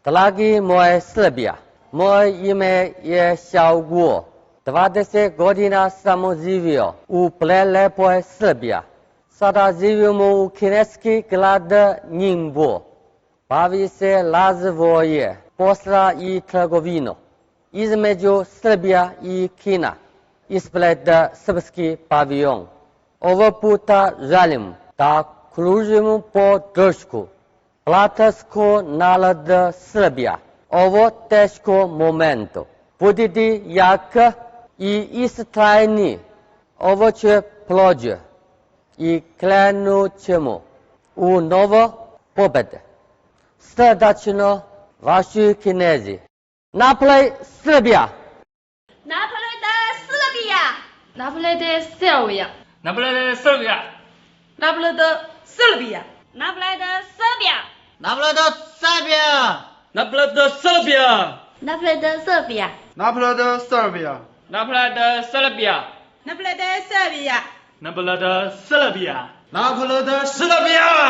德拉吉莫塞比亚，莫伊梅也效果。20 godina samo živio u prelepoj Srbija. Sada živimo u kineski grad Ningbo. Bavi se razvoje posla i trgovino. Između Srbija i Kina. Ispred srpski pavion. Ovo puta želim da kružimo podršku bratarsko narod Srbija. Ovo teško momento. Budite jak i istrajni. Ovo će prođe i krenut ćemo u novo pobede. Srdačno vaši Kinezi. Naprej Srbija! Naprej Srbija! Naprej Srbija! Naprej Srbija! Naprej Srbija! Naprej Srbija! Naprej Srbija! Naprej Srbija! Naprej Srbija! Naprej Srbija! Naprej Srbija! Naprej Srbija! Naprej Srbija! Naprej Srbija!